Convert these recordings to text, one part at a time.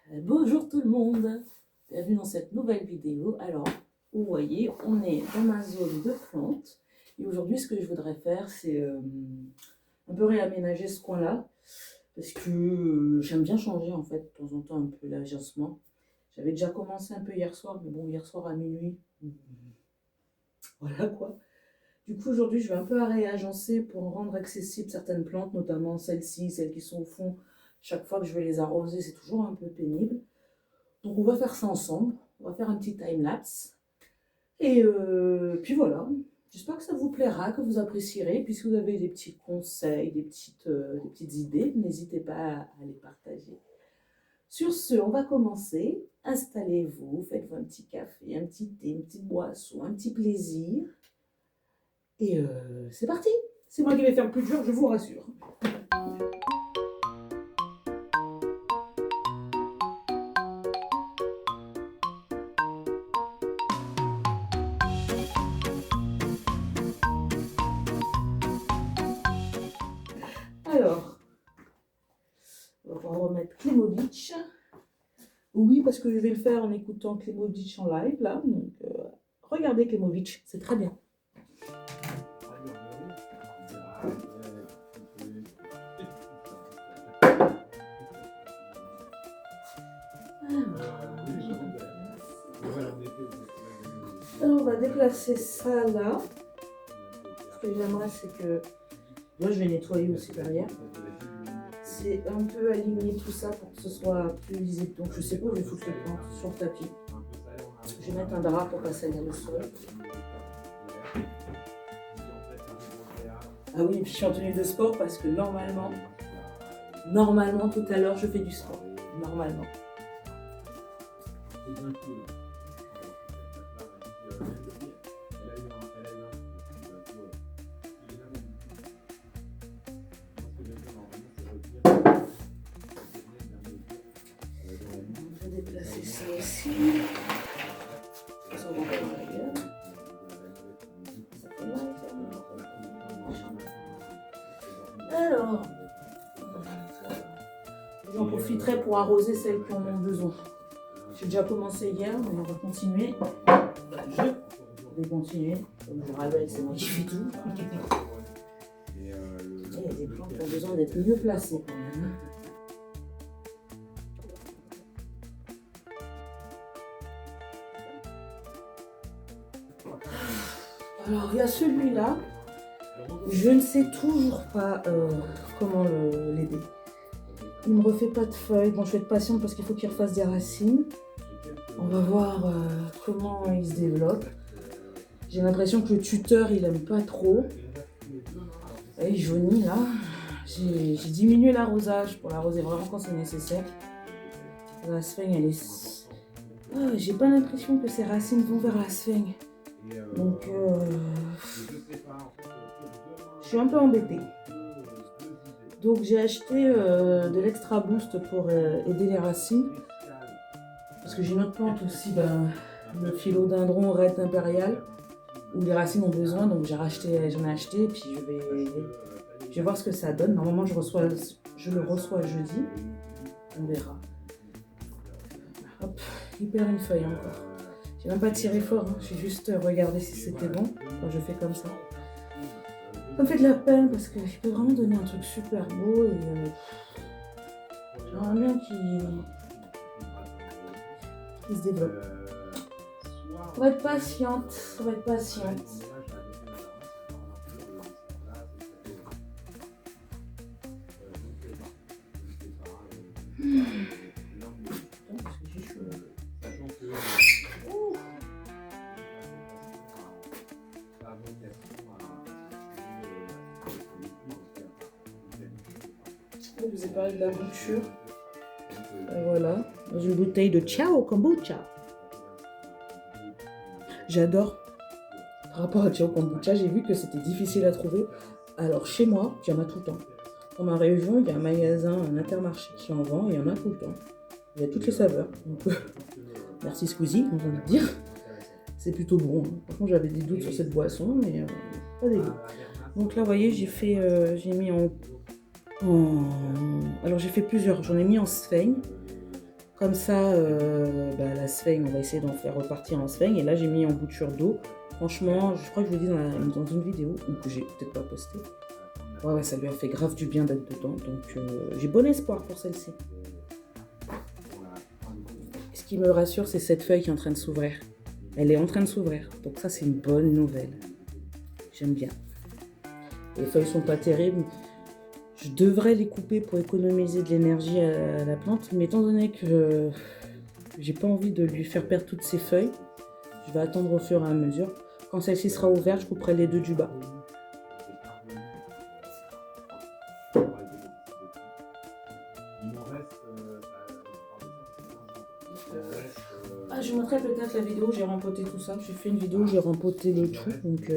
Bonjour tout le monde, bienvenue dans cette nouvelle vidéo. Alors, vous voyez, on est dans ma zone de plantes et aujourd'hui ce que je voudrais faire c'est un peu réaménager ce coin-là parce que j'aime bien changer en fait de temps en temps un peu l'agencement. J'avais déjà commencé un peu hier soir, mais bon, hier soir à minuit, voilà quoi. Du coup aujourd'hui je vais un peu réagencer pour rendre accessibles certaines plantes, notamment celles-ci, celles qui sont au fond. Chaque fois que je vais les arroser, c'est toujours un peu pénible. Donc on va faire ça ensemble, on va faire un petit time-lapse. Et puis voilà, j'espère que ça vous plaira, que vous apprécierez. Puis si vous avez des petits conseils, des petites idées, n'hésitez pas à les partager. Sur ce, on va commencer. Installez-vous, faites-vous un petit café, un petit thé, une petite boisson, un petit plaisir. Et c'est parti. C'est moi qui vais faire le plus dur, je vous rassure. Alors, on va remettre Klemovic. Oui, parce que je vais le faire en écoutant Klemovic en live, là. Donc, regardez Klemovic, c'est très bien. Alors, on va déplacer ça là. Ce que j'aimerais, c'est que... Moi, je vais nettoyer aussi derrière. C'est un peu aligner tout ça pour que ce soit plus lisible. Donc, je sais pas où je vais foutre les plantes, sur le tapis. Je vais mettre un drap pour pas salir le sol. Ah oui, je suis en tenue de sport parce que normalement, tout à l'heure, je fais du sport. Normalement. Je vais déplacer ça aussi. Ça va pas dans la gueule. Ça fait mal, ça. Alors, j'en profiterai pour arroser celles qui en ont besoin. J'ai déjà commencé hier, mais on va continuer. Je vais continuer. Comme je rappelle, c'est moi qui fais tout. Il y a des plantes qui ont besoin d'être mieux placées quand même. Alors, il y a celui-là. Je ne sais toujours pas comment l'aider. Il ne me refait pas de feuilles. Bon, je vais être patiente parce qu'il faut qu'il refasse des racines. On va voir comment il se développe. J'ai l'impression que le tuteur, il aime pas trop. Et il jaunit là. J'ai diminué l'arrosage pour l'arroser vraiment quand c'est nécessaire. La sphène, elle est... j'ai pas l'impression que ses racines vont vers la sphène. Donc, je suis un peu embêtée. Donc, j'ai acheté de l'extra boost pour aider les racines. Parce que j'ai une autre plante aussi, le philodendron Red Impérial, où les racines ont besoin. Donc, j'en ai acheté et puis je vais voir ce que ça donne. Normalement, je le reçois jeudi. On verra. Hop, il perd une feuille encore. J'ai même pas tiré fort, hein. J'ai juste regardé si c'était bon quand je fais comme ça. Ça me fait de la peine parce qu'il peut vraiment donner un truc super beau et j'aimerais bien qu'il se développe. On va être patiente, on va être patiente. Je vous ai parlé de la bouture. Voilà, dans une bouteille de Ciao Kombucha. J'adore. Par rapport à Ciao Kombucha, j'ai vu que c'était difficile à trouver. Alors chez moi, il y en a tout le temps. Dans ma région, il y a un magasin, un Intermarché qui en vend et il y en a tout le temps. Il y a toutes les saveurs. Donc, merci Squeezie, on va le dire. C'est plutôt bon. Franchement, j'avais des doutes sur cette boisson, mais pas dégueu. Donc là, vous voyez, j'ai mis en... Alors j'ai fait plusieurs, j'en ai mis en sphène. Comme ça, la sphaigne, on va essayer d'en faire repartir en sphaigne. Et là, j'ai mis en bouture d'eau. Franchement, je crois que je l'ai dit dans une vidéo, ou que j'ai peut-être pas posté. Ouais, ça lui a fait grave du bien d'être dedans. Donc, j'ai bon espoir pour celle-ci. Ce qui me rassure, c'est cette feuille qui est en train de s'ouvrir. Elle est en train de s'ouvrir. Donc ça, c'est une bonne nouvelle. J'aime bien. Les feuilles sont pas terribles. Je devrais les couper pour économiser de l'énergie à la plante. Mais étant donné que j'ai pas envie de lui faire perdre toutes ses feuilles, je vais attendre au fur et à mesure. Quand celle-ci sera ouverte, je couperai les deux du bas. Je vous montrerai peut-être la vidéo où j'ai rempoté tout ça. J'ai fait une vidéo où j'ai rempoté le tout. Donc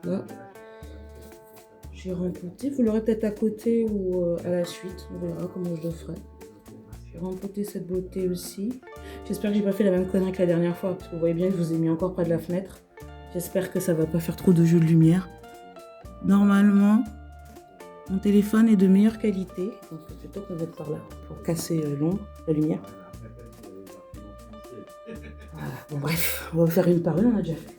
là, j'ai rempoté. Vous l'aurez peut-être à côté ou à la suite. On verra comment je le ferai. J'ai rempoté cette beauté aussi. J'espère que j'ai pas fait la même connerie que la dernière fois. Parce que vous voyez bien que je vous ai mis encore près de la fenêtre. J'espère que ça va pas faire trop de jeu de lumière. Normalement, mon téléphone est de meilleure qualité. Donc plutôt que de mettre par là pour casser l'ombre, la lumière. Voilà. Bon bref, on va faire une par une, on a déjà fait.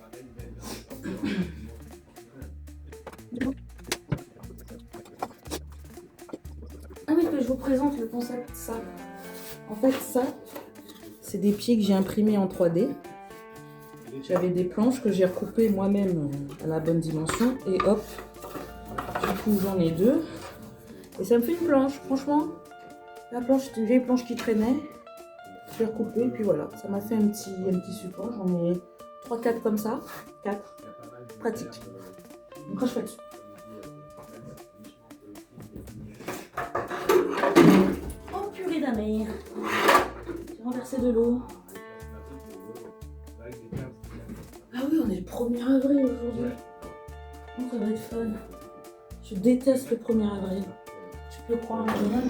Ah oui, que je vous présente le concept ça. En fait ça, c'est des pieds que j'ai imprimés en 3D. J'avais des planches que j'ai recoupées moi-même à la bonne dimension. Et hop, du coup j'en ai deux. Et ça me fait une planche, franchement. La planche, c'était une vieille planche qui traînait. Je l'ai recoupée et puis voilà. Ça m'a fait un petit support. J'en ai 3-4 comme ça. 4. Pratique. Donc là je fais dessus. Oh purée d'amère. J'ai renversé de l'eau. Ah oui, on est le 1er avril aujourd'hui. Oh, ça va être fun. Je déteste le 1er avril. Tu peux croire en rien.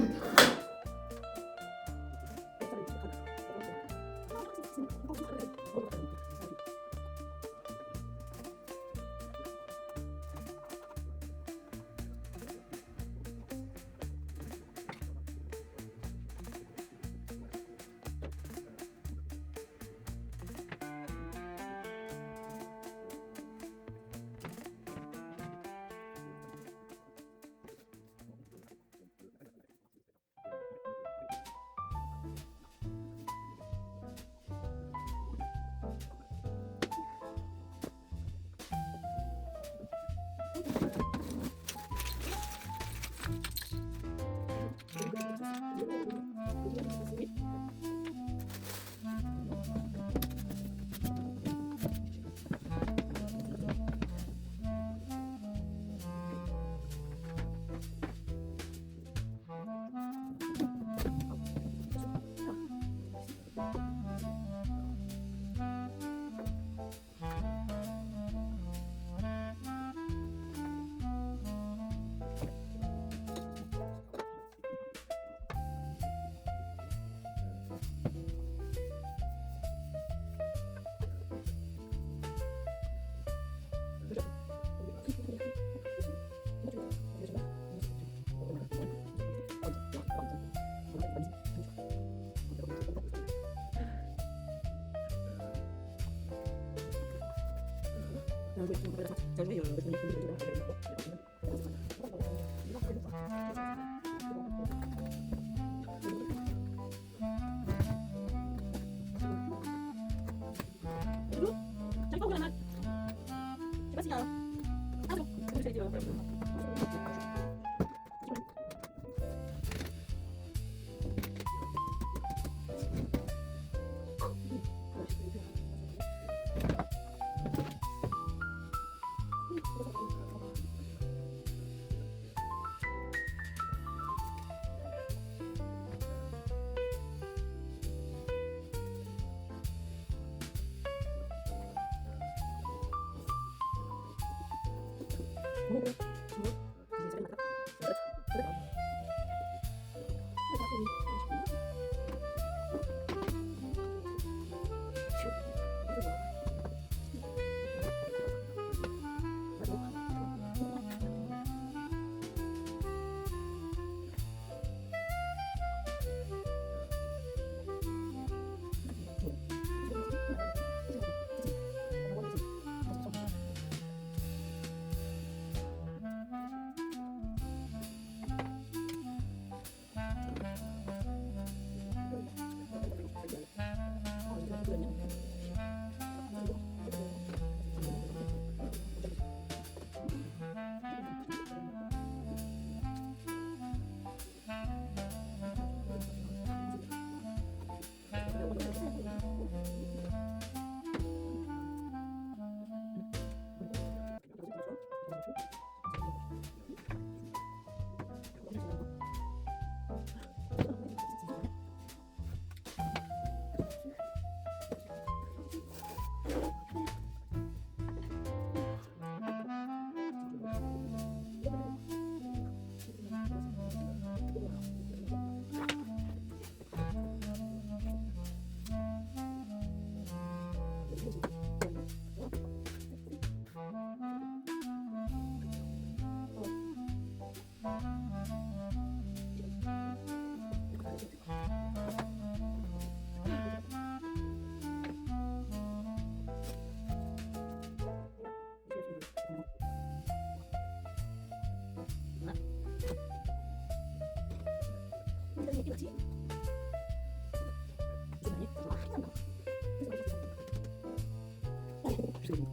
jusqu'au bout.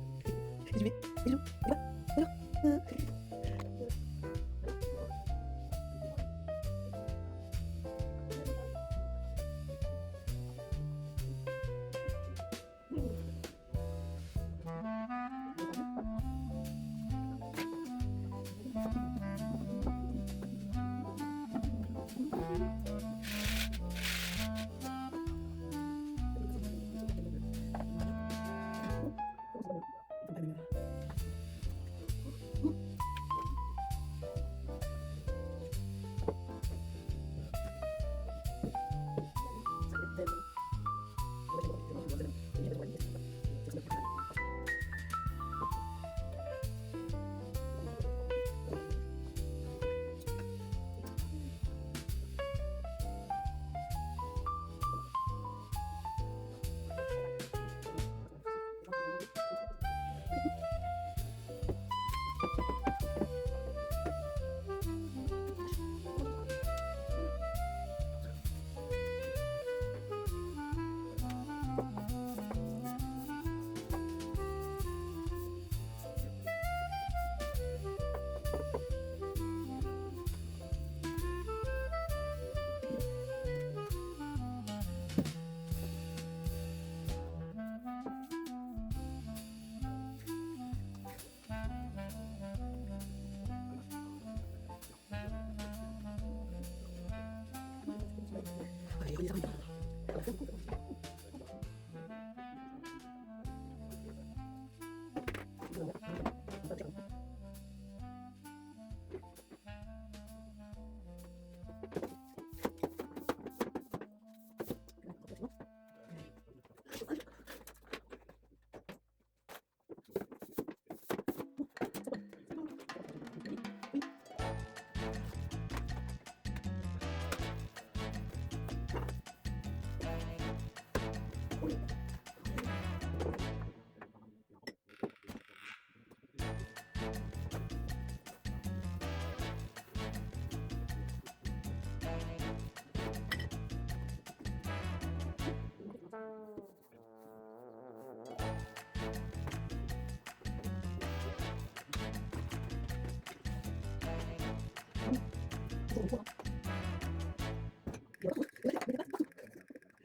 Résumé, bisous, voilà. Allez, relis ça.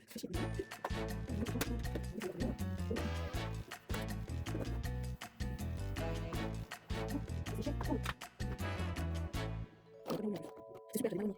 C'est super, j'ai bien aimé.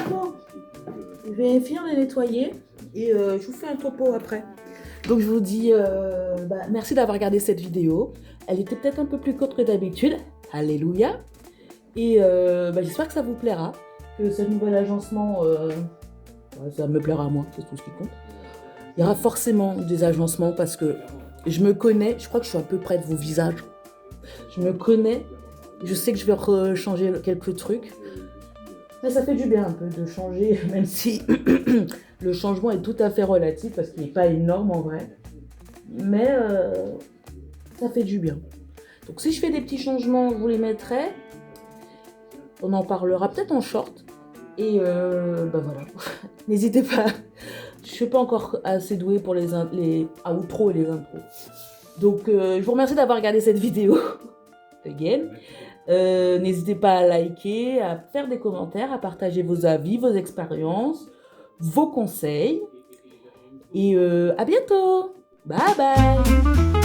Bon, je vais finir de nettoyer et je vous fais un topo après. Donc je vous dis merci d'avoir regardé cette vidéo. Elle était peut-être un peu plus courte que d'habitude. Alléluia. Et j'espère que ça vous plaira. Que ce nouvel agencement, ça me plaira à moi, c'est tout ce qui compte. Il y aura forcément des agencements parce que je me connais. Je crois que je suis à peu près de vos visages. Je me connais. Je sais que je vais changer quelques trucs. Mais ça fait du bien un peu de changer, même si le changement est tout à fait relatif parce qu'il n'est pas énorme en vrai. Mais ça fait du bien. Donc si je fais des petits changements, je vous les mettrai. On en parlera peut-être en short. Et voilà. N'hésitez pas. Je ne suis pas encore assez douée pour les outros et les intros. Donc je vous remercie d'avoir regardé cette vidéo. Again. N'hésitez pas à liker, à faire des commentaires, à partager vos avis, vos expériences, vos conseils. Et à bientôt. Bye bye.